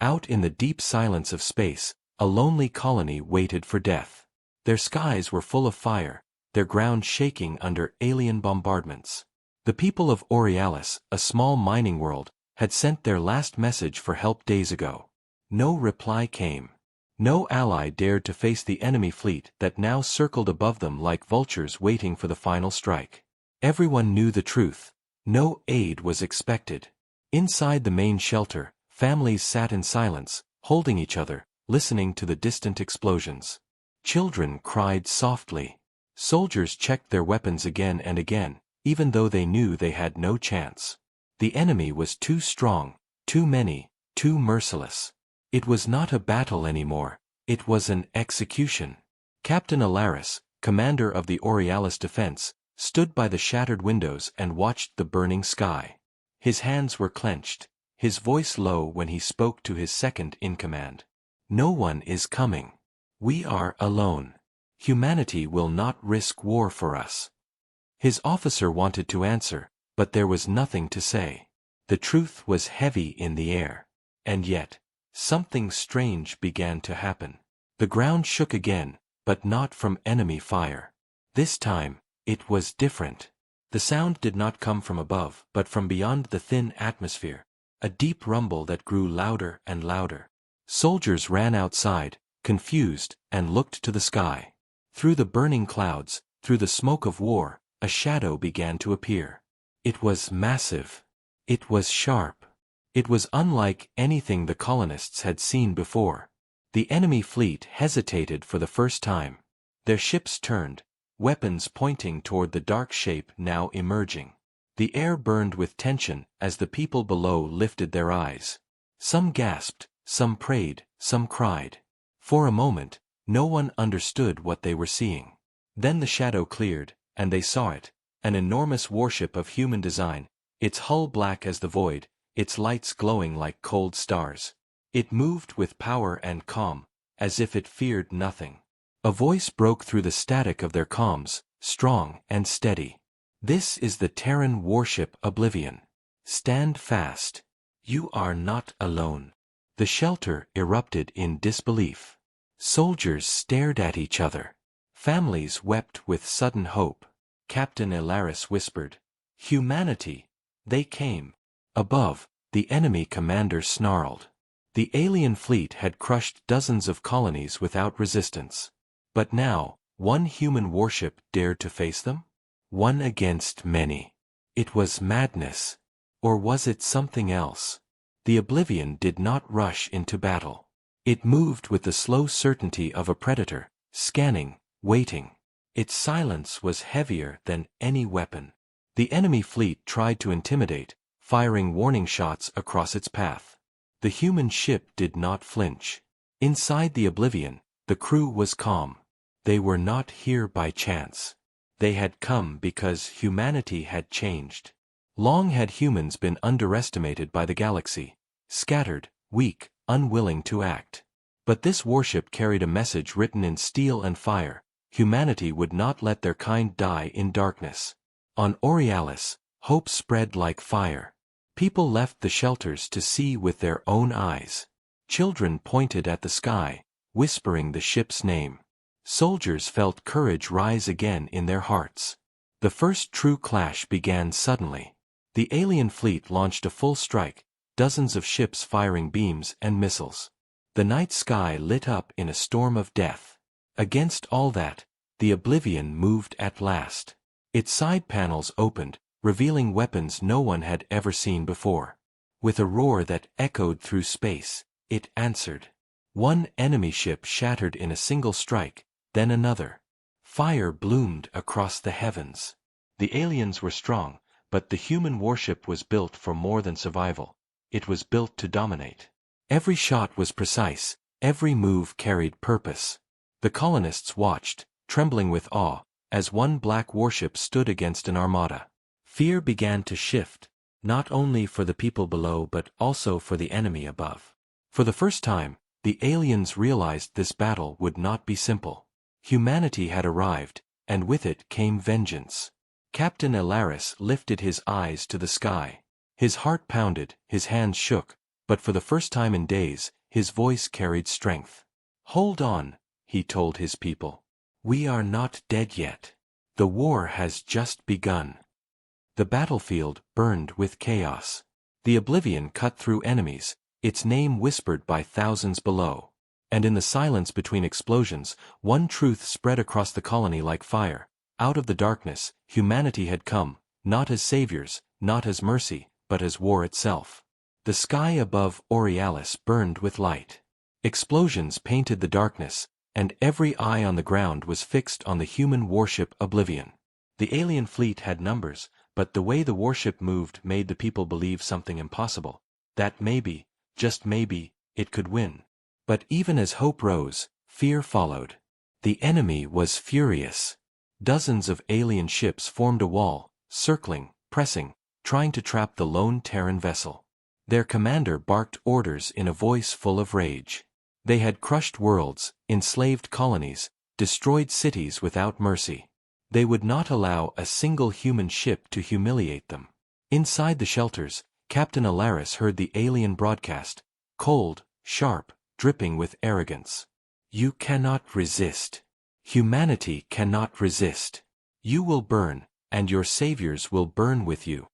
Out in the deep silence of space, a lonely colony waited for death. Their skies were full of fire, their ground shaking under alien bombardments. The people of Aurealis, a small mining world, had sent their last message for help days ago. No reply came. No ally dared to face the enemy fleet that now circled above them like vultures waiting for the final strike. Everyone knew the truth. No aid was expected. Inside the main shelter, families sat in silence, holding each other, listening to the distant explosions. Children cried softly. Soldiers checked their weapons again and again, even though they knew they had no chance. The enemy was too strong, too many, too merciless. It was not a battle anymore, it was an execution. Captain Alaris, commander of the Aurealis defense, stood by the shattered windows and watched the burning sky. His hands were clenched, his voice low when he spoke to his second-in-command. No one is coming. We are alone. Humanity will not risk war for us. His officer wanted to answer, but there was nothing to say. The truth was heavy in the air. And yet, something strange began to happen. The ground shook again, but not from enemy fire. This time, it was different. The sound did not come from above, but from beyond the thin atmosphere, a deep rumble that grew louder and louder. Soldiers ran outside, confused, and looked to the sky. Through the burning clouds, through the smoke of war, a shadow began to appear. It was massive. It was sharp. It was unlike anything the colonists had seen before. The enemy fleet hesitated for the first time. Their ships turned, weapons pointing toward the dark shape now emerging. The air burned with tension as the people below lifted their eyes. Some gasped, some prayed, some cried. For a moment, no one understood what they were seeing. Then the shadow cleared, and they saw it, an enormous warship of human design, its hull black as the void, its lights glowing like cold stars. It moved with power and calm, as if it feared nothing. A voice broke through the static of their comms, strong and steady. This is the Terran warship Oblivion. Stand fast. You are not alone. The shelter erupted in disbelief. Soldiers stared at each other. Families wept with sudden hope. Captain Alaris whispered, "Humanity." They came. Above, the enemy commander snarled. The alien fleet had crushed dozens of colonies without resistance. But now, one human warship dared to face them? One against many. It was madness. Or was it something else? The Oblivion did not rush into battle. It moved with the slow certainty of a predator, scanning, waiting. Its silence was heavier than any weapon. The enemy fleet tried to intimidate, firing warning shots across its path. The human ship did not flinch. Inside the Oblivion, the crew was calm. They were not here by chance. They had come because humanity had changed. Long had humans been underestimated by the galaxy, scattered, weak, unwilling to act. But this warship carried a message written in steel and fire. Humanity would not let their kind die in darkness. On Aurealis, hope spread like fire. People left the shelters to see with their own eyes. Children pointed at the sky, whispering the ship's name. Soldiers felt courage rise again in their hearts. The first true clash began suddenly. The alien fleet launched a full strike, dozens of ships firing beams and missiles. The night sky lit up in a storm of death. Against all that, the Oblivion moved at last. Its side panels opened, revealing weapons no one had ever seen before. With a roar that echoed through space, it answered. One enemy ship shattered in a single strike, then another. Fire bloomed across the heavens. The aliens were strong, but the human warship was built for more than survival. It was built to dominate. Every shot was precise, every move carried purpose. The colonists watched, trembling with awe, as one black warship stood against an armada. Fear began to shift, not only for the people below but also for the enemy above. For the first time, the aliens realized this battle would not be simple. Humanity had arrived, and with it came vengeance. Captain Alaris lifted his eyes to the sky. His heart pounded, his hands shook, but for the first time in days, his voice carried strength. "Hold on," he told his people. "We are not dead yet. The war has just begun." The battlefield burned with chaos. The oblivion cut through enemies, its name whispered by thousands below. And in the silence between explosions, one truth spread across the colony like fire. Out of the darkness, humanity had come, not as saviors, not as mercy, but as war itself. The sky above Borealis burned with light. Explosions painted the darkness, and every eye on the ground was fixed on the human warship Oblivion. The alien fleet had numbers, but the way the warship moved made the people believe something impossible, that maybe, just maybe, it could win. But even as hope rose, fear followed. The enemy was furious. Dozens of alien ships formed a wall, circling, pressing, trying to trap the lone Terran vessel. Their commander barked orders in a voice full of rage. They had crushed worlds, enslaved colonies, destroyed cities without mercy. They would not allow a single human ship to humiliate them. Inside the shelters, Captain Alaris heard the alien broadcast, cold, sharp, dripping with arrogance. "You cannot resist. Humanity cannot resist. You will burn, and your saviors will burn with you."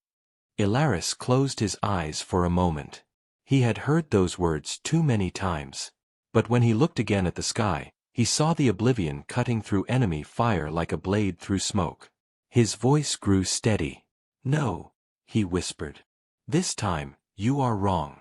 Alaris closed his eyes for a moment. He had heard those words too many times. But when he looked again at the sky, he saw the oblivion cutting through enemy fire like a blade through smoke. His voice grew steady. "No," he whispered. "This time, you are wrong."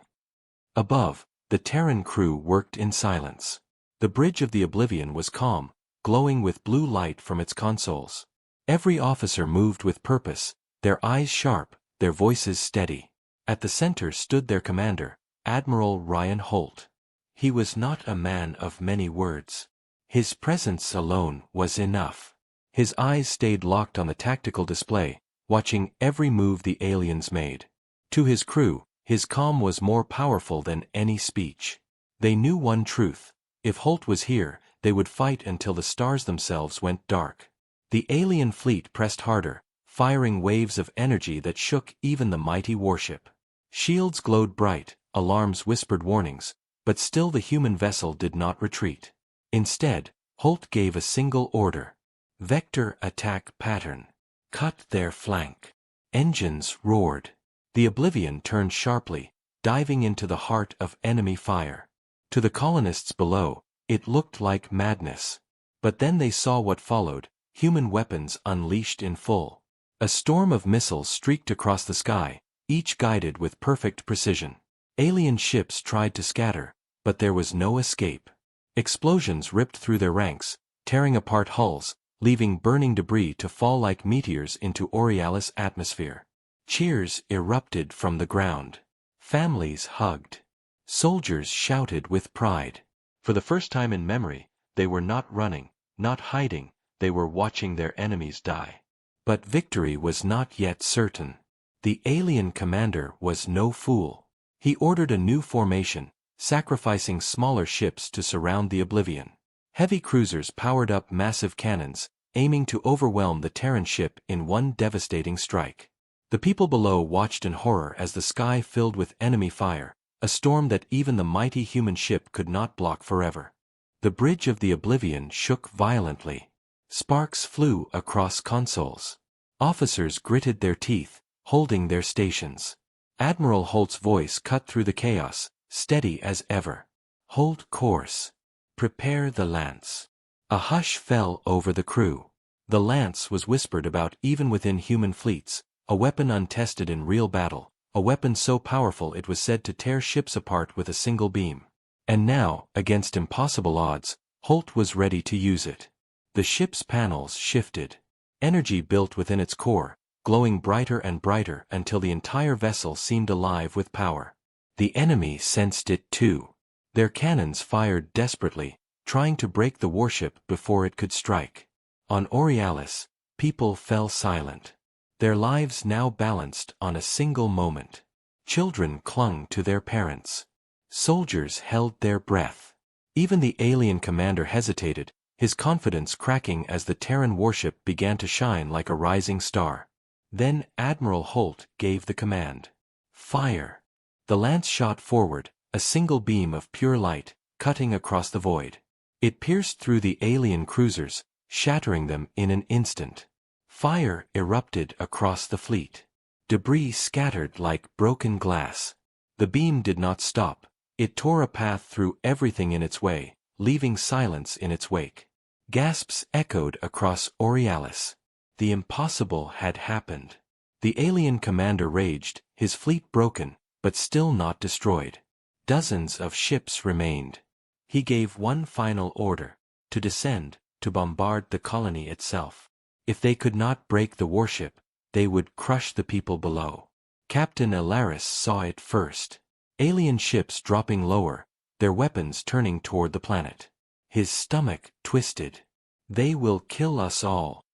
Above, the Terran crew worked in silence. The bridge of the oblivion was calm, glowing with blue light from its consoles. Every officer moved with purpose, their eyes sharp, their voices steady. At the center stood their commander, Admiral Ryan Holt. He was not a man of many words. His presence alone was enough. His eyes stayed locked on the tactical display, watching every move the aliens made. To his crew, his calm was more powerful than any speech. They knew one truth: if Holt was here, they would fight until the stars themselves went dark. The alien fleet pressed harder, firing waves of energy that shook even the mighty warship. Shields glowed bright, alarms whispered warnings, but still the human vessel did not retreat. Instead, Holt gave a single order: vector attack pattern. Cut their flank. Engines roared. The oblivion turned sharply, diving into the heart of enemy fire. To the colonists below, it looked like madness. But then they saw what followed: human weapons unleashed in full. A storm of missiles streaked across the sky, each guided with perfect precision. Alien ships tried to scatter, but there was no escape. Explosions ripped through their ranks, tearing apart hulls, leaving burning debris to fall like meteors into Borealis' atmosphere. Cheers erupted from the ground. Families hugged. Soldiers shouted with pride. For the first time in memory, they were not running, not hiding, they were watching their enemies die. But victory was not yet certain. The alien commander was no fool. He ordered a new formation, sacrificing smaller ships to surround the oblivion. Heavy cruisers powered up massive cannons, aiming to overwhelm the Terran ship in one devastating strike. The people below watched in horror as the sky filled with enemy fire, a storm that even the mighty human ship could not block forever. The bridge of the oblivion shook violently. Sparks flew across consoles. Officers gritted their teeth, holding their stations. Admiral Holt's voice cut through the chaos, steady as ever. "Hold course. Prepare the lance." A hush fell over the crew. The lance was whispered about even within human fleets, a weapon untested in real battle, a weapon so powerful it was said to tear ships apart with a single beam. And now, against impossible odds, Holt was ready to use it. The ship's panels shifted. Energy built within its core, glowing brighter and brighter until the entire vessel seemed alive with power. The enemy sensed it too. Their cannons fired desperately, trying to break the warship before it could strike. On Borealis, people fell silent. Their lives now balanced on a single moment. Children clung to their parents. Soldiers held their breath. Even the alien commander hesitated, his confidence cracking as the Terran warship began to shine like a rising star. Then Admiral Holt gave the command. "Fire." The lance shot forward, a single beam of pure light, cutting across the void. It pierced through the alien cruisers, shattering them in an instant. Fire erupted across the fleet. Debris scattered like broken glass. The beam did not stop. It tore a path through everything in its way, leaving silence in its wake. Gasps echoed across Borealis. The impossible had happened. The alien commander raged, his fleet broken, but still not destroyed. Dozens of ships remained. He gave one final order: to descend, to bombard the colony itself. If they could not break the warship, they would crush the people below. Captain Alaris saw it first. Alien ships dropping lower, their weapons turning toward the planet. His stomach twisted. They will kill us all.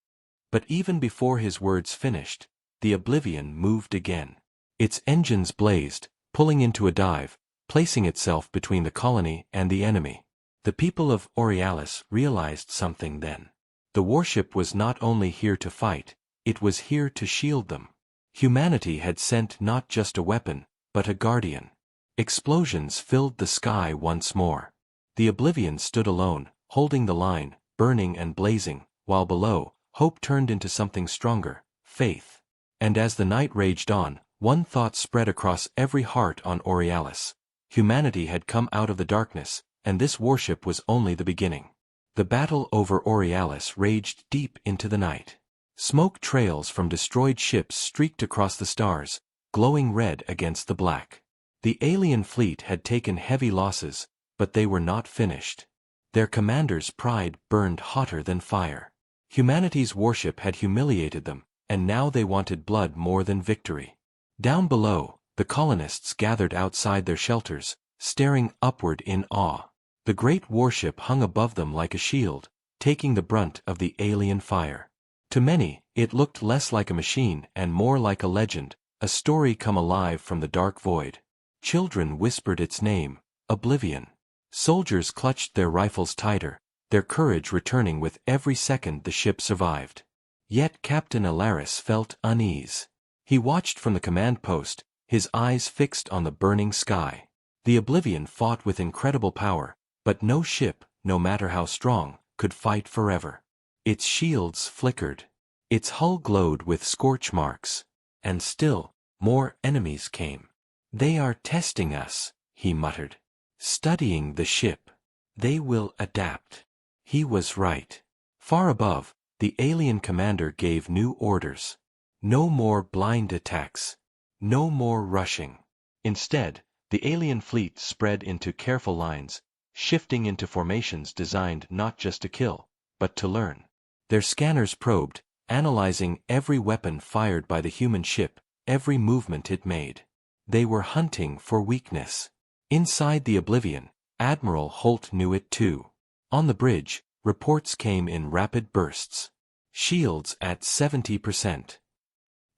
But even before his words finished, the Oblivion moved again. Its engines blazed, pulling into a dive, placing itself between the colony and the enemy. The people of Borealis realized something then. The warship was not only here to fight, it was here to shield them. Humanity had sent not just a weapon, but a guardian. Explosions filled the sky once more. The Oblivion stood alone, holding the line, burning and blazing, while below, hope turned into something stronger: faith. And as the night raged on, one thought spread across every heart on Borealis. Humanity had come out of the darkness, and this warship was only the beginning. The battle over Borealis raged deep into the night. Smoke trails from destroyed ships streaked across the stars, glowing red against the black. The alien fleet had taken heavy losses, but they were not finished. Their commander's pride burned hotter than fire. Humanity's warship had humiliated them, and now they wanted blood more than victory. Down below, the colonists gathered outside their shelters, staring upward in awe. The great warship hung above them like a shield, taking the brunt of the alien fire. To many, it looked less like a machine and more like a legend, a story come alive from the dark void. Children whispered its name: Oblivion. Soldiers clutched their rifles tighter, their courage returning with every second the ship survived. Yet Captain Alaris felt unease. He watched from the command post, his eyes fixed on the burning sky. The Oblivion fought with incredible power, but no ship, no matter how strong, could fight forever. Its shields flickered. Its hull glowed with scorch marks. And still, more enemies came. "They are testing us," he muttered. "Studying the ship. They will adapt." He was right. Far above, the alien commander gave new orders. No more blind attacks. No more rushing. Instead, the alien fleet spread into careful lines, shifting into formations designed not just to kill, but to learn. Their scanners probed, analyzing every weapon fired by the human ship, every movement it made. They were hunting for weakness. Inside the Oblivion, Admiral Holt knew it too. On the bridge, reports came in rapid bursts. Shields at 70%.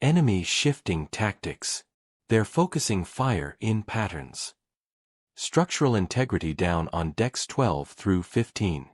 Enemy shifting tactics. They're focusing fire in patterns. Structural integrity down on decks 12 through 15.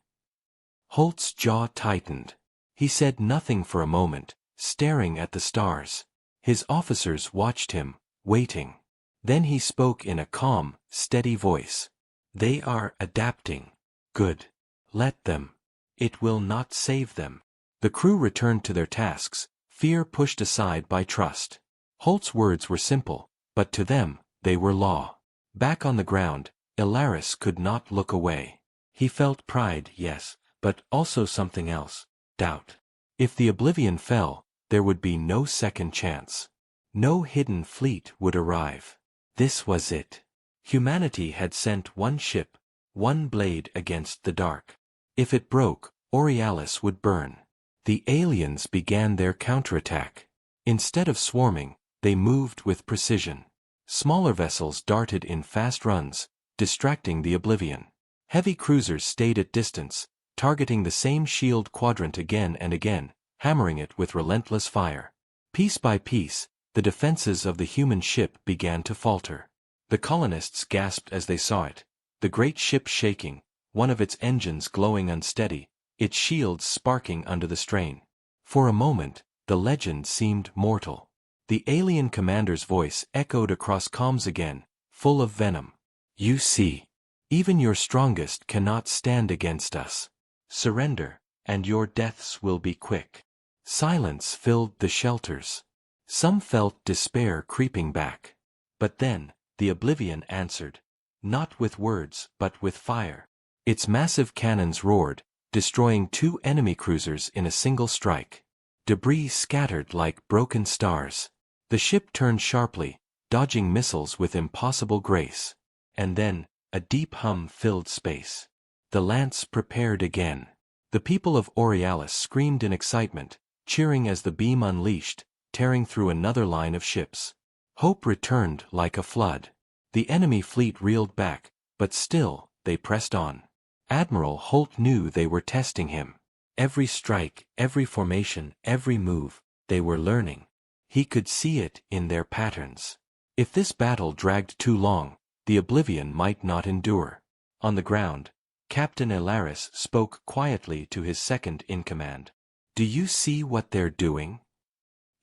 Holt's jaw tightened. He said nothing for a moment, staring at the stars. His officers watched him, waiting. Then he spoke in a calm, steady voice. "They are adapting. Good. Let them. It will not save them." The crew returned to their tasks, fear pushed aside by trust. Holt's words were simple, but to them, they were law. Back on the ground, Alaris could not look away. He felt pride, yes, but also something else: doubt. If the Oblivion fell, there would be no second chance. No hidden fleet would arrive. This was it. Humanity had sent one ship, one blade against the dark. If it broke, Borealis would burn. The aliens began their counterattack. Instead of swarming, they moved with precision. Smaller vessels darted in fast runs, distracting the Oblivion. Heavy cruisers stayed at distance, targeting the same shield quadrant again and again, hammering it with relentless fire. Piece by piece, the defenses of the human ship began to falter. The colonists gasped as they saw it, the great ship shaking, one of its engines glowing unsteady, its shields sparking under the strain. For a moment, the legend seemed mortal. The alien commander's voice echoed across comms again, full of venom. "You see, even your strongest cannot stand against us. Surrender, and your deaths will be quick." Silence filled the shelters. Some felt despair creeping back. But then, the Oblivion answered. Not with words, but with fire. Its massive cannons roared, destroying 2 enemy cruisers in a single strike. Debris scattered like broken stars. The ship turned sharply, dodging missiles with impossible grace. And then, a deep hum filled space. The lance prepared again. The people of Borealis screamed in excitement, cheering as the beam unleashed, tearing through another line of ships. Hope returned like a flood. The enemy fleet reeled back, but still, they pressed on. Admiral Holt knew they were testing him. Every strike, every formation, every move, they were learning. He could see it in their patterns. If this battle dragged too long, the Oblivion might not endure. On the ground, Captain Ilaris spoke quietly to his second-in-command. "Do you see what they're doing?"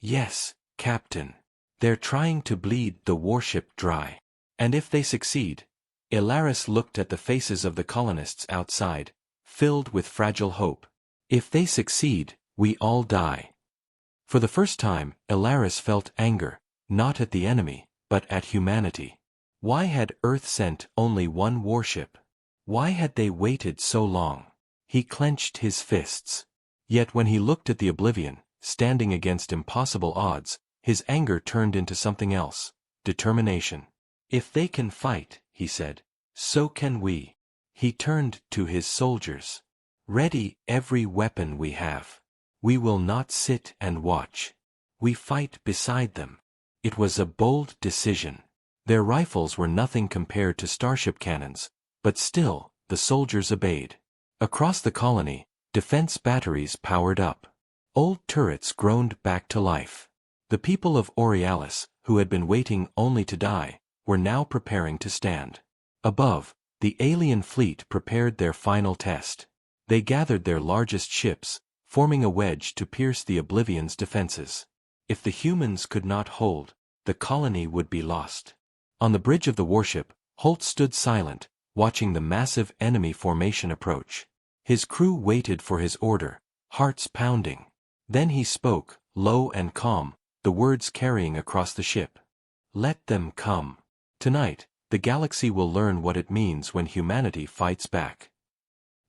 "Yes, Captain. They're trying to bleed the warship dry. And if they succeed..." Ilaris looked at the faces of the colonists outside, filled with fragile hope. "If they succeed, we all die." For the first time, Ilaris felt anger, not at the enemy, but at humanity. Why had Earth sent only one warship? Why had they waited so long? He clenched his fists. Yet when he looked at the Oblivion, standing against impossible odds, his anger turned into something else: determination. "If they can fight," he said, "so can we." He turned to his soldiers. "Ready every weapon we have. We will not sit and watch. We fight beside them." It was a bold decision. Their rifles were nothing compared to starship cannons, but still, the soldiers obeyed. Across the colony, defense batteries powered up. Old turrets groaned back to life. The people of Borealis, who had been waiting only to die, were now preparing to stand. Above, the alien fleet prepared their final test. They gathered their largest ships, forming a wedge to pierce the Oblivion's defenses. If the humans could not hold, the colony would be lost. On the bridge of the warship, Holt stood silent, watching the massive enemy formation approach. His crew waited for his order, hearts pounding. Then he spoke, low and calm, the words carrying across the ship. "Let them come. Tonight, the galaxy will learn what it means when humanity fights back."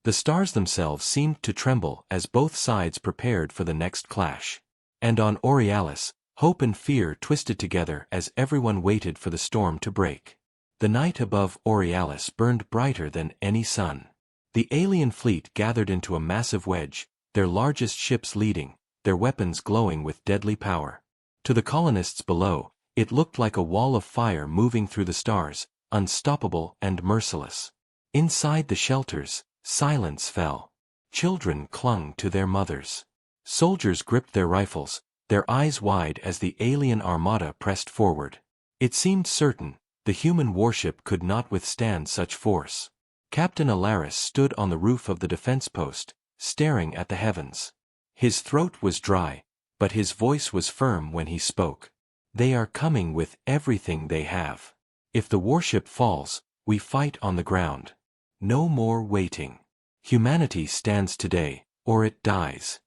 The stars themselves seemed to tremble as both sides prepared for the next clash. And on Borealis, hope and fear twisted together as everyone waited for the storm to break. The night above Borealis burned brighter than any sun. The alien fleet gathered into a massive wedge, their largest ships leading, their weapons glowing with deadly power. To the colonists below, it looked like a wall of fire moving through the stars, unstoppable and merciless. Inside the shelters, silence fell. Children clung to their mothers. Soldiers gripped their rifles, their eyes wide as the alien armada pressed forward. It seemed certain, the human warship could not withstand such force. Captain Ilaris stood on the roof of the defense post, staring at the heavens. His throat was dry, but his voice was firm when he spoke. "They are coming with everything they have. If the warship falls, we fight on the ground. No more waiting. Humanity stands today, or it dies."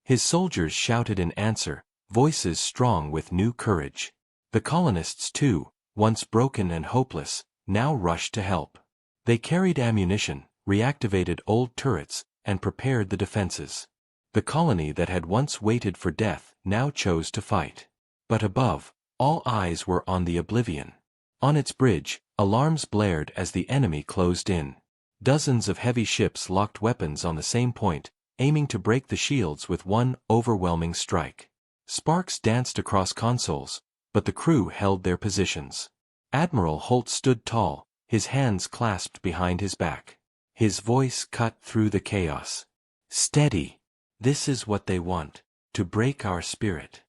His soldiers shouted in answer, voices strong with new courage. The colonists too, once broken and hopeless, now rushed to help. They carried ammunition, reactivated old turrets, and prepared the defenses. The colony that had once waited for death now chose to fight. But above, all eyes were on the Oblivion. On its bridge, alarms blared as the enemy closed in. Dozens of heavy ships locked weapons on the same point, aiming to break the shields with one overwhelming strike. Sparks danced across consoles, but the crew held their positions. Admiral Holt stood tall, his hands clasped behind his back. His voice cut through the chaos. "Steady. This is what they want, to break our spirit.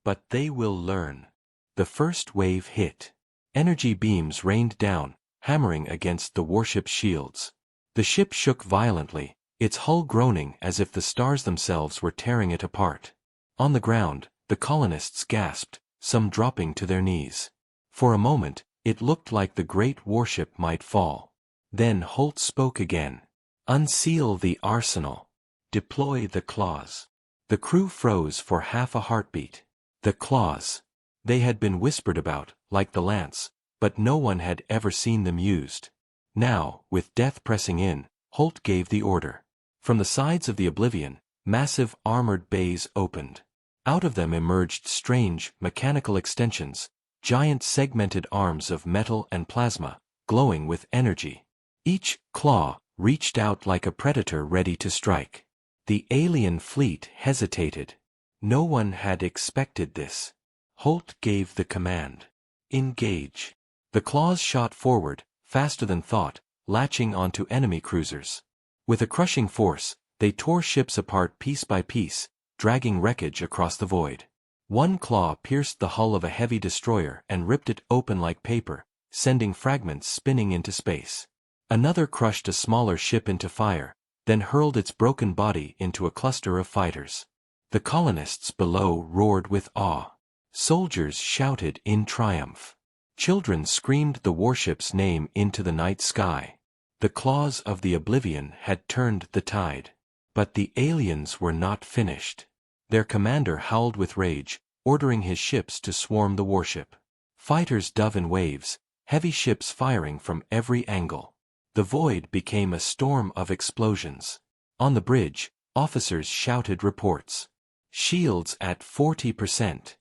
But they will learn." The first wave hit. Energy beams rained down, hammering against the warship's shields. The ship shook violently, its hull groaning as if the stars themselves were tearing it apart. On the ground, the colonists gasped, some dropping to their knees. For a moment, It looked like the great warship might fall. Then Holt spoke again. "Unseal the arsenal. Deploy the claws." The crew froze for half a heartbeat. The claws. They had been whispered about, like the lance, but no one had ever seen them used. Now, with death pressing in, Holt gave the order. From the sides of the Oblivion, massive armored bays opened. Out of them emerged strange, mechanical extensions, giant segmented arms of metal and plasma, glowing with energy. Each claw reached out like a predator ready to strike. The alien fleet hesitated. No one had expected this. Holt gave the command. "Engage." The claws shot forward, faster than thought, latching onto enemy cruisers. With a crushing force, they tore ships apart piece by piece, dragging wreckage across the void. One claw pierced the hull of a heavy destroyer and ripped it open like paper, sending fragments spinning into space. Another crushed a smaller ship into fire, then hurled its broken body into a cluster of fighters. The colonists below roared with awe. Soldiers shouted in triumph. Children screamed the warship's name into the night sky. The claws of the Oblivion had turned the tide. But the aliens were not finished. Their commander howled with rage, ordering his ships to swarm the warship. Fighters dove in waves, heavy ships firing from every angle. The void became a storm of explosions. On the bridge, officers shouted reports. "Shields at 40%.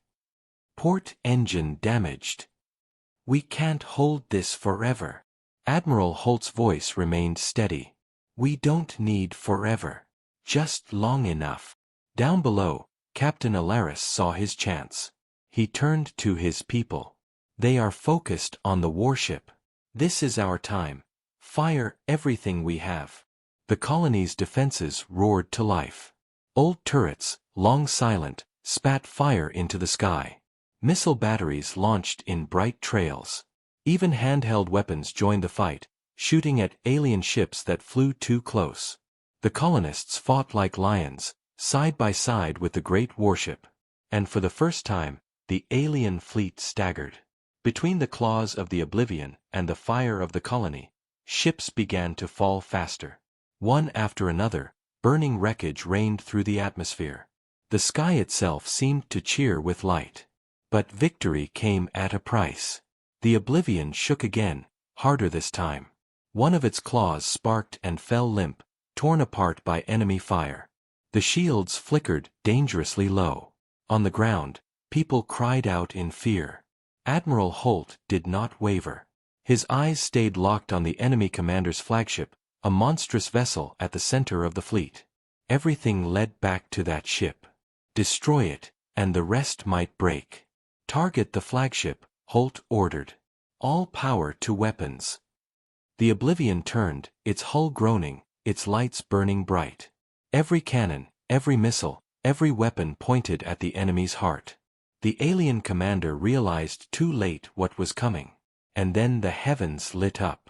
Port engine damaged. We can't hold this forever." Admiral Holt's voice remained steady. "We don't need forever. Just long enough." Down below, Captain Alaris saw his chance. He turned to his people. "They are focused on the warship. This is our time. Fire everything we have." The colony's defenses roared to life. Old turrets, long silent, spat fire into the sky. Missile batteries launched in bright trails. Even handheld weapons joined the fight, shooting at alien ships that flew too close. The colonists fought like lions, side by side with the great warship. And for the first time, the alien fleet staggered. Between the claws of the Oblivion and the fire of the colony, ships began to fall faster. One after another, burning wreckage rained through the atmosphere. The sky itself seemed to cheer with light. But victory came at a price. The Oblivion shook again, harder this time. One of its claws sparked and fell limp, torn apart by enemy fire. The shields flickered dangerously low. On the ground, people cried out in fear. Admiral Holt did not waver. His eyes stayed locked on the enemy commander's flagship, a monstrous vessel at the center of the fleet. Everything led back to that ship. Destroy it, and the rest might break. Target the flagship, Holt ordered. All power to weapons. The Oblivion turned, its hull groaning, its lights burning bright. Every cannon, every missile, every weapon pointed at the enemy's heart. The alien commander realized too late what was coming. And then the heavens lit up.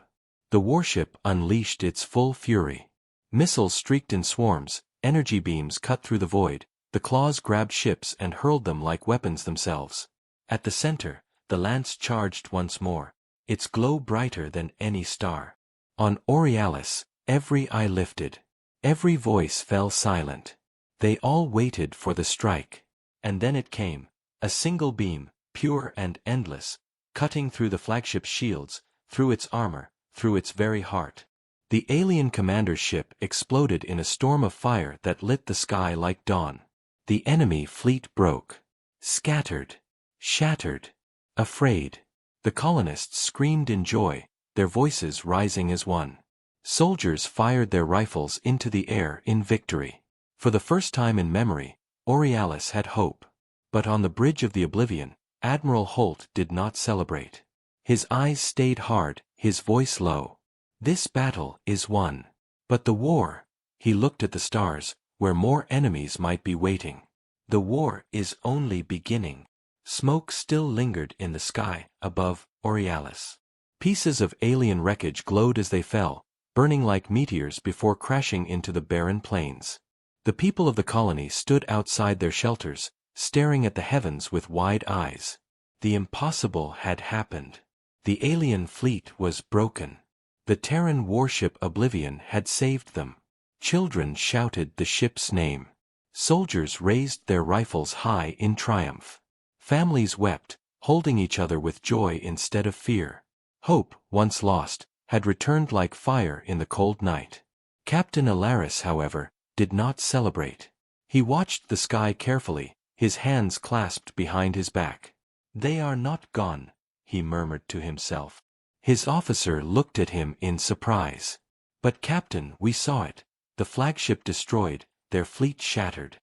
The warship unleashed its full fury. Missiles streaked in swarms, energy beams cut through the void, the claws grabbed ships and hurled them like weapons themselves. At the center, the lance charged once more, its glow brighter than any star. On Aurealis, every eye lifted. Every voice fell silent. They all waited for the strike. And then it came, a single beam, pure and endless, cutting through the flagship's shields, through its armor, through its very heart. The alien commander's ship exploded in a storm of fire that lit the sky like dawn. The enemy fleet broke. Scattered. Shattered. Afraid. The colonists screamed in joy, their voices rising as one. Soldiers fired their rifles into the air in victory. For the first time in memory, Aurealis had hope. But on the bridge of the Oblivion, Admiral Holt did not celebrate. His eyes stayed hard, his voice low. This battle is won. But the war, he looked at the stars, where more enemies might be waiting. The war is only beginning. Smoke still lingered in the sky above Aurealis. Pieces of alien wreckage glowed as they fell, burning like meteors before crashing into the barren plains. The people of the colony stood outside their shelters, staring at the heavens with wide eyes. The impossible had happened. The alien fleet was broken. The Terran warship Oblivion had saved them. Children shouted the ship's name. Soldiers raised their rifles high in triumph. Families wept, holding each other with joy instead of fear. Hope, once lost, had returned like fire in the cold night. Captain Alaris, however, did not celebrate. He watched the sky carefully, his hands clasped behind his back. "They are not gone," he murmured to himself. His officer looked at him in surprise. "But Captain, we saw it. The flagship destroyed, their fleet shattered."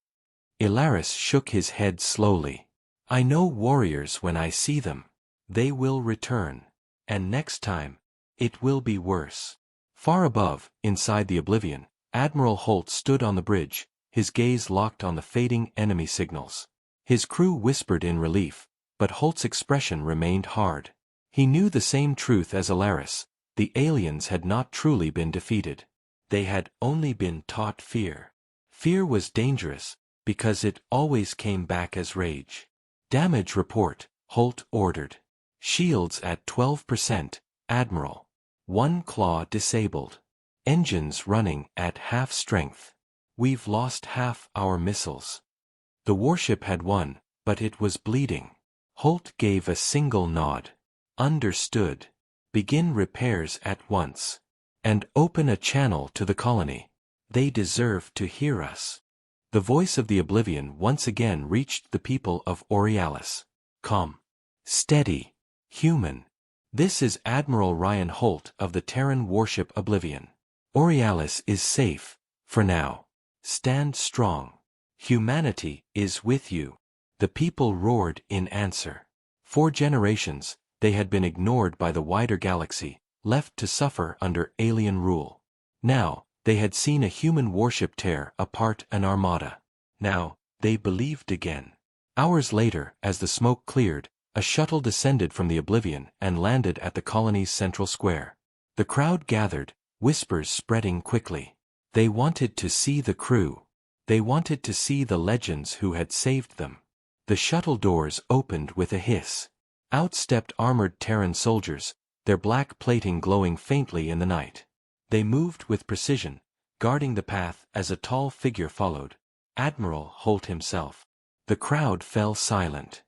Alaris shook his head slowly. "I know warriors when I see them. They will return. And next time, it will be worse." Far above, inside the Oblivion, Admiral Holt stood on the bridge, his gaze locked on the fading enemy signals. His crew whispered in relief, but Holt's expression remained hard. He knew the same truth as Alaris: the aliens had not truly been defeated. They had only been taught fear. Fear was dangerous, because it always came back as rage. "Damage report," Holt ordered. "Shields at 12%, Admiral. One claw disabled. Engines running at half strength. We've lost half our missiles." The warship had won, but it was bleeding. Holt gave a single nod. "Understood. Begin repairs at once. And open a channel to the colony. They deserve to hear us." The voice of the Oblivion once again reached the people of Orialis. "Calm. Steady. Human. This is Admiral Ryan Holt of the Terran warship Oblivion. Orialis is safe, for now. Stand strong. Humanity is with you." The people roared in answer. For generations, they had been ignored by the wider galaxy, left to suffer under alien rule. Now, they had seen a human warship tear apart an armada. Now, they believed again. Hours later, as the smoke cleared, a shuttle descended from the Oblivion and landed at the colony's central square. The crowd gathered, whispers spreading quickly. They wanted to see the crew. They wanted to see the legends who had saved them. The shuttle doors opened with a hiss. Out stepped armored Terran soldiers, their black plating glowing faintly in the night. They moved with precision, guarding the path as a tall figure followed. Admiral Holt himself. The crowd fell silent.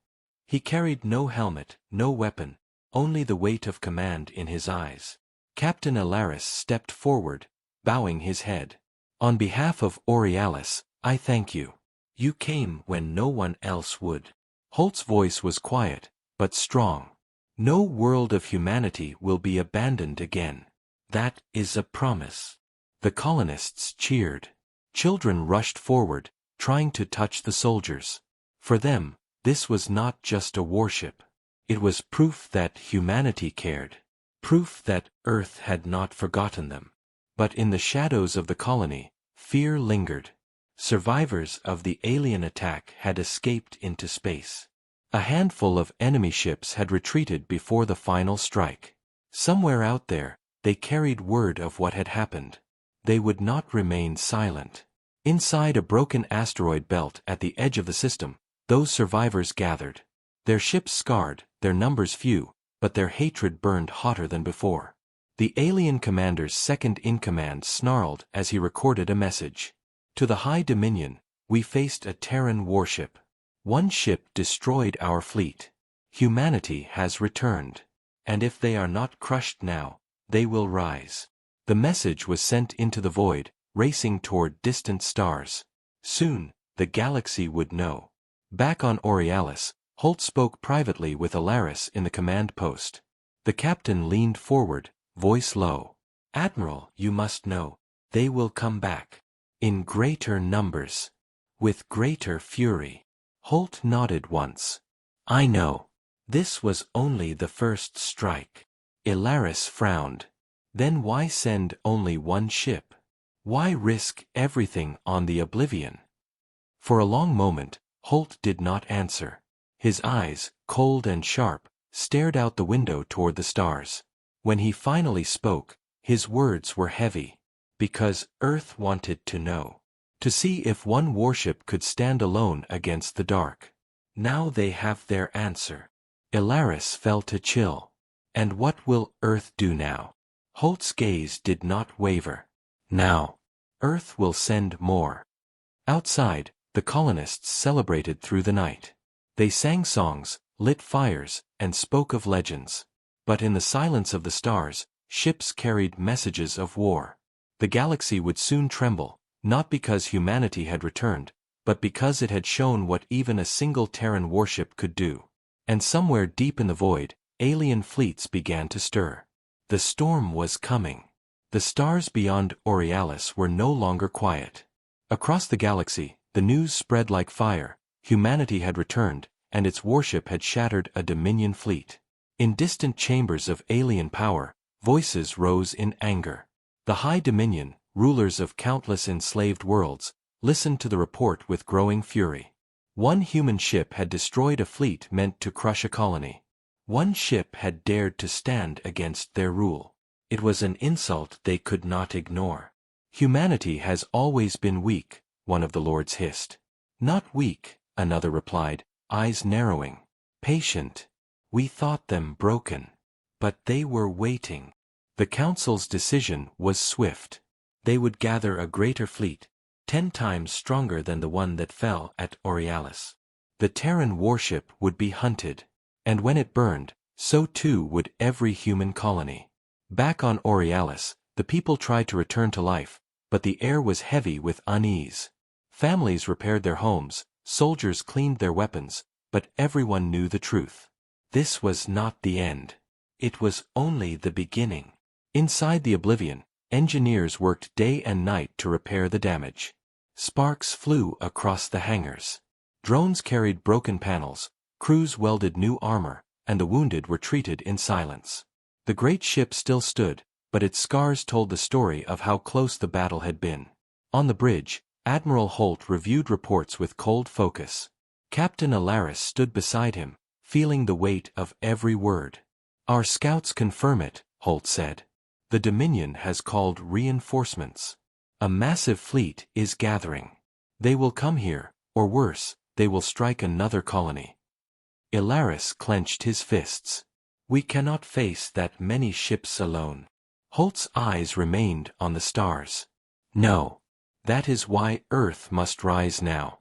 He carried no helmet, no weapon, only the weight of command in his eyes. Captain Alaris stepped forward, bowing his head. "On behalf of Orialis, I thank you. You came when no one else would." Holt's voice was quiet, but strong. "No world of humanity will be abandoned again. That is a promise." The colonists cheered. Children rushed forward, trying to touch the soldiers. For them, this was not just a warship. It was proof that humanity cared. Proof that Earth had not forgotten them. But in the shadows of the colony, fear lingered. Survivors of the alien attack had escaped into space. A handful of enemy ships had retreated before the final strike. Somewhere out there, they carried word of what had happened. They would not remain silent. Inside a broken asteroid belt at the edge of the system, those survivors gathered. Their ships scarred, their numbers few, but their hatred burned hotter than before. The alien commander's second-in-command snarled as he recorded a message. "To the High Dominion, we faced a Terran warship. One ship destroyed our fleet. Humanity has returned. And if they are not crushed now, they will rise." The message was sent into the void, racing toward distant stars. Soon, the galaxy would know. Back on Orialis, Holt spoke privately with Alaris in the command post. The captain leaned forward, voice low. "Admiral, you must know, they will come back. In greater numbers. With greater fury." Holt nodded once. "I know. This was only the first strike." Alaris frowned. "Then why send only one ship? Why risk everything on the Oblivion?" For a long moment, Holt did not answer. His eyes, cold and sharp, stared out the window toward the stars. When he finally spoke, his words were heavy. Because Earth wanted to know. To see if one warship could stand alone against the dark. Now they have their answer. Alaris felt a chill. And what will Earth do now? Holt's gaze did not waver. Now, Earth will send more. Outside, the colonists celebrated through the night. They sang songs, lit fires, and spoke of legends. But in the silence of the stars, ships carried messages of war. The galaxy would soon tremble, not because humanity had returned, but because it had shown what even a single Terran warship could do. And somewhere deep in the void, alien fleets began to stir. The storm was coming. The stars beyond Borealis were no longer quiet. Across the galaxy, the news spread like fire. Humanity had returned, and its warship had shattered a Dominion fleet. In distant chambers of alien power, voices rose in anger. The High Dominion, rulers of countless enslaved worlds, listened to the report with growing fury. One human ship had destroyed a fleet meant to crush a colony. One ship had dared to stand against their rule. It was an insult they could not ignore. Humanity has always been weak, one of the lords hissed. Not weak, another replied, eyes narrowing. Patient. We thought them broken. But they were waiting. The council's decision was swift. They would gather a greater fleet, 10 times stronger than the one that fell at Borealis. The Terran warship would be hunted. And when it burned, so too would every human colony. Back on Borealis, the people tried to return to life, but the air was heavy with unease. Families repaired their homes, soldiers cleaned their weapons, but everyone knew the truth. This was not the end. It was only the beginning. Inside the Oblivion, engineers worked day and night to repair the damage. Sparks flew across the hangars. Drones carried broken panels, crews welded new armor, and the wounded were treated in silence. The great ship still stood, but its scars told the story of how close the battle had been. On the bridge, Admiral Holt reviewed reports with cold focus. Captain Alaris stood beside him, feeling the weight of every word. Our scouts confirm it, Holt said. The Dominion has called reinforcements. A massive fleet is gathering. They will come here, or worse, they will strike another colony. Alaris clenched his fists. We cannot face that many ships alone. Holt's eyes remained on the stars. No. That is why Earth must rise now.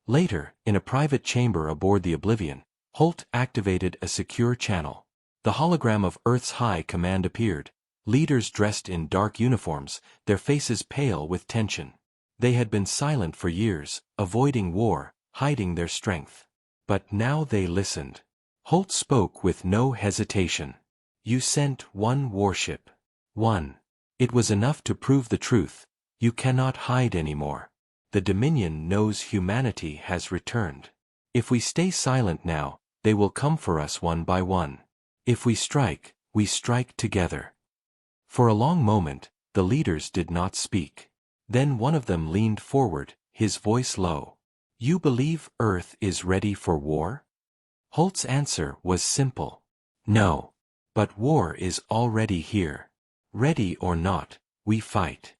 Later, in a private chamber aboard the Oblivion, Holt activated a secure channel. The hologram of Earth's High Command appeared, leaders dressed in dark uniforms, their faces pale with tension. They had been silent for years, avoiding war, hiding their strength. But now they listened. Holt spoke with no hesitation. You sent one warship. One. It was enough to prove the truth. You cannot hide anymore. The Dominion knows humanity has returned. If we stay silent now, they will come for us one by one. If we strike together. For a long moment, the leaders did not speak. Then one of them leaned forward, his voice low. You believe Earth is ready for war? Holt's answer was simple. No. But war is already here. Ready or not, we fight.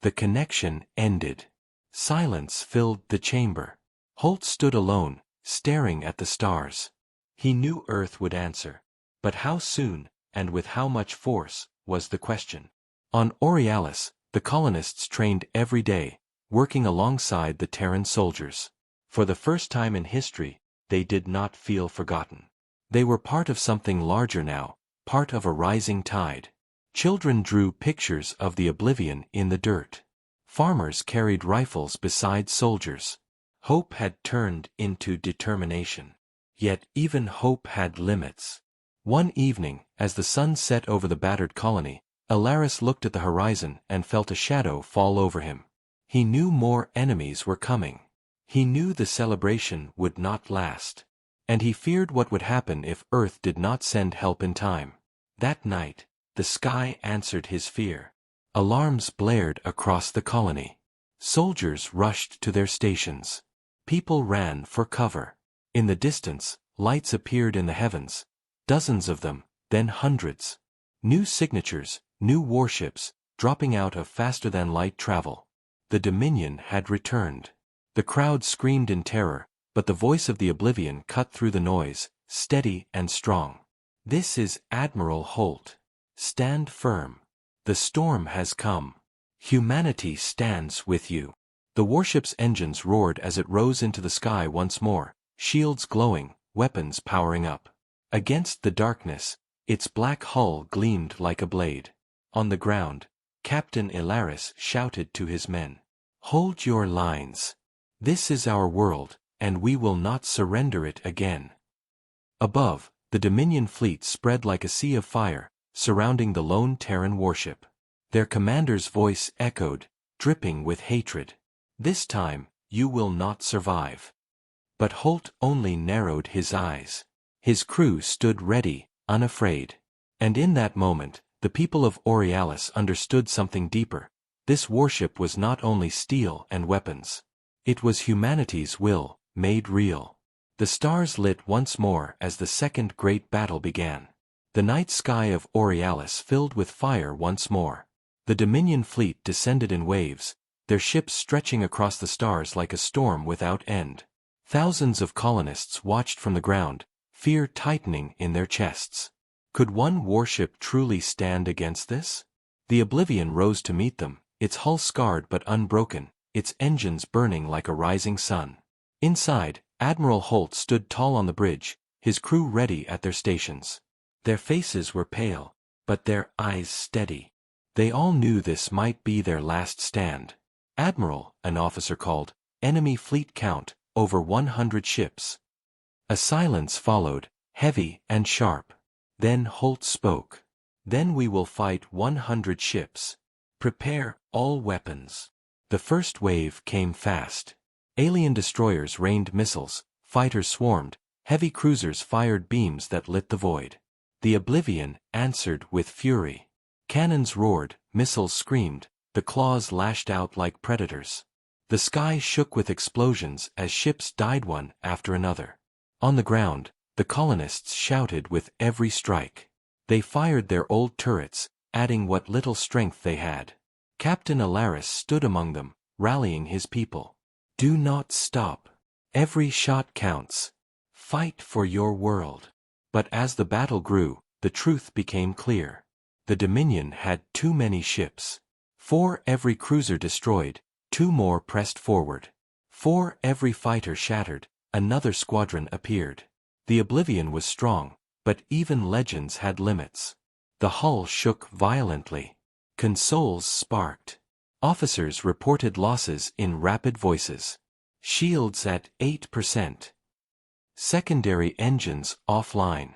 The connection ended. Silence filled the chamber. Holt stood alone, staring at the stars. He knew Earth would answer. But how soon, and with how much force, was the question. On Borealis, the colonists trained every day, working alongside the Terran soldiers. For the first time in history, they did not feel forgotten. They were part of something larger now, part of a rising tide. Children drew pictures of the Oblivion in the dirt. Farmers carried rifles beside soldiers. Hope had turned into determination. Yet even hope had limits. One evening, as the sun set over the battered colony, Alaris looked at the horizon and felt a shadow fall over him. He knew more enemies were coming. He knew the celebration would not last. And he feared what would happen if Earth did not send help in time. That night, the sky answered his fear. Alarms blared across the colony. Soldiers rushed to their stations. People ran for cover. In the distance, lights appeared in the heavens. Dozens of them, then hundreds. New signatures, new warships, dropping out of faster-than-light travel. The Dominion had returned. The crowd screamed in terror, but the voice of the Oblivion cut through the noise, steady and strong. This is Admiral Holt. Stand firm. The storm has come. Humanity stands with you. The warship's engines roared as it rose into the sky once more, shields glowing, weapons powering up. Against the darkness, its black hull gleamed like a blade. On the ground, Captain Ilaris shouted to his men, "Hold your lines. This is our world, and we will not surrender it again." Above, the Dominion fleet spread like a sea of fire, surrounding the lone Terran warship. Their commander's voice echoed, dripping with hatred. "This time, you will not survive." But Holt only narrowed his eyes. His crew stood ready, unafraid. And in that moment, the people of Borealis understood something deeper. This warship was not only steel and weapons. It was humanity's will, made real. The stars lit once more as the second great battle began. The night sky of Borealis filled with fire once more. The Dominion fleet descended in waves, their ships stretching across the stars like a storm without end. Thousands of colonists watched from the ground, fear tightening in their chests. Could one warship truly stand against this? The Oblivion rose to meet them, its hull scarred but unbroken, its engines burning like a rising sun. Inside, Admiral Holt stood tall on the bridge, his crew ready at their stations. Their faces were pale, but their eyes steady. They all knew this might be their last stand. "Admiral," an officer called, "enemy fleet count, over 100 ships." A silence followed, heavy and sharp. Then Holt spoke. "Then we will fight 100 ships. Prepare all weapons." The first wave came fast. Alien destroyers rained missiles, fighters swarmed, heavy cruisers fired beams that lit the void. The Oblivion answered with fury. Cannons roared, missiles screamed, the claws lashed out like predators. The sky shook with explosions as ships died one after another. On the ground, the colonists shouted with every strike. They fired their old turrets, adding what little strength they had. Captain Ilaris stood among them, rallying his people. "Do not stop. Every shot counts. Fight for your world." But as the battle grew, the truth became clear. The Dominion had too many ships. For every cruiser destroyed, 2 more pressed forward. For every fighter shattered, another squadron appeared. The Oblivion was strong, but even legends had limits. The hull shook violently. Consoles sparked. Officers reported losses in rapid voices. Shields at 8%. Secondary engines offline.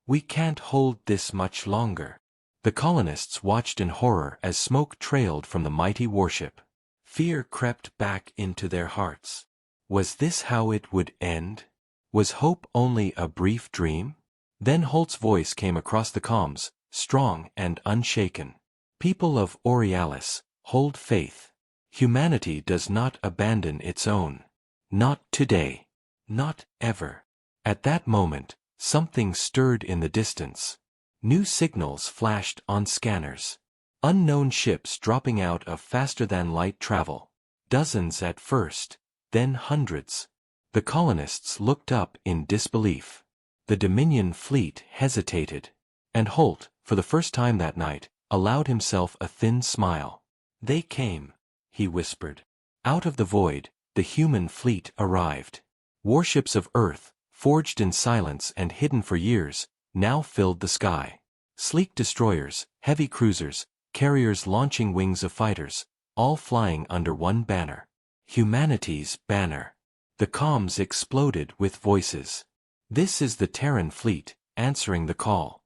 "We can't hold this much longer." The colonists watched in horror as smoke trailed from the mighty warship. Fear crept back into their hearts. Was this how it would end? Was hope only a brief dream? Then Holt's voice came across the comms, strong and unshaken. "People of Borealis, hold faith. Humanity does not abandon its own. Not today. Not ever." At that moment, something stirred in the distance. New signals flashed on scanners. Unknown ships dropping out of faster-than-light travel. Dozens at first, then hundreds. The colonists looked up in disbelief. The Dominion fleet hesitated. And Holt, for the first time that night, allowed himself a thin smile. "They came," he whispered. Out of the void, the human fleet arrived. Warships of Earth, forged in silence and hidden for years, now filled the sky. Sleek destroyers, heavy cruisers, carriers launching wings of fighters, all flying under one banner. Humanity's banner. The comms exploded with voices. "This is the Terran fleet, answering the call.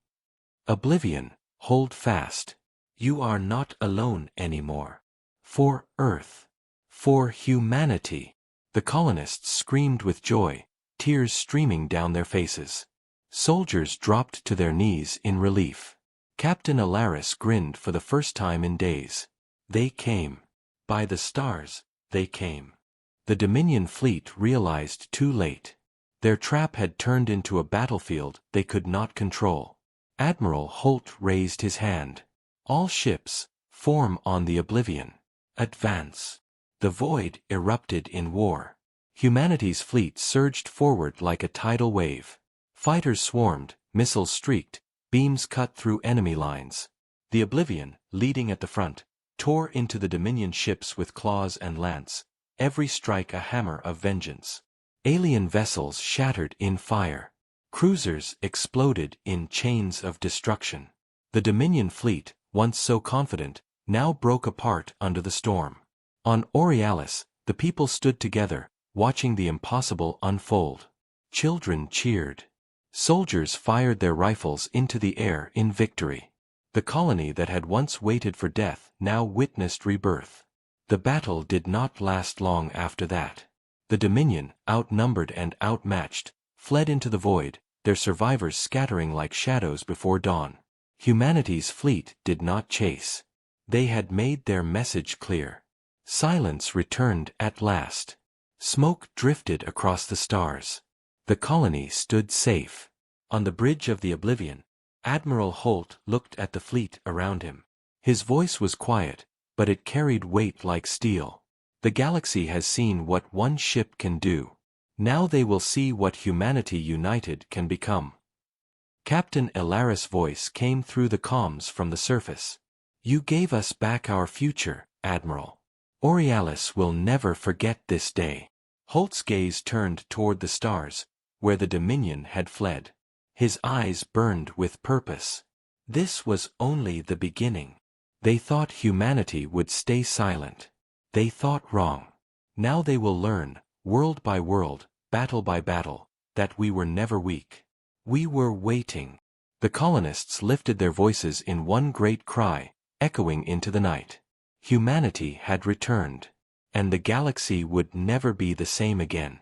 Oblivion, hold fast. You are not alone anymore. For Earth. For humanity." The colonists screamed with joy, tears streaming down their faces. Soldiers dropped to their knees in relief. Captain Ilaris grinned for the first time in days. They came. By the stars, they came. The Dominion fleet realized too late. Their trap had turned into a battlefield they could not control. Admiral Holt raised his hand. "All ships, form on the Oblivion. Advance." The void erupted in war. Humanity's fleet surged forward like a tidal wave. Fighters swarmed, missiles streaked, beams cut through enemy lines. The Oblivion, leading at the front, tore into the Dominion ships with claws and lance, every strike a hammer of vengeance. Alien vessels shattered in fire. Cruisers exploded in chains of destruction. The Dominion fleet, once so confident, now broke apart under the storm. On Borealis, the people stood together, watching the impossible unfold. Children cheered. Soldiers fired their rifles into the air in victory. The colony that had once waited for death now witnessed rebirth. The battle did not last long after that. The Dominion, outnumbered and outmatched, fled into the void, their survivors scattering like shadows before dawn. Humanity's fleet did not chase. They had made their message clear. Silence returned at last. Smoke drifted across the stars. The colony stood safe. On the bridge of the Oblivion, Admiral Holt looked at the fleet around him. His voice was quiet, but it carried weight like steel. The galaxy has seen what one ship can do. Now they will see what humanity united can become. Captain Ilaris' voice came through the comms from the surface. You gave us back our future, Admiral. Borealis will never forget this day. Holt's gaze turned toward the stars, where the Dominion had fled. His eyes burned with purpose. This was only the beginning. They thought humanity would stay silent. They thought wrong. Now they will learn, world by world, battle by battle, that we were never weak. We were waiting. The colonists lifted their voices in one great cry, echoing into the night. Humanity had returned. And the galaxy would never be the same again.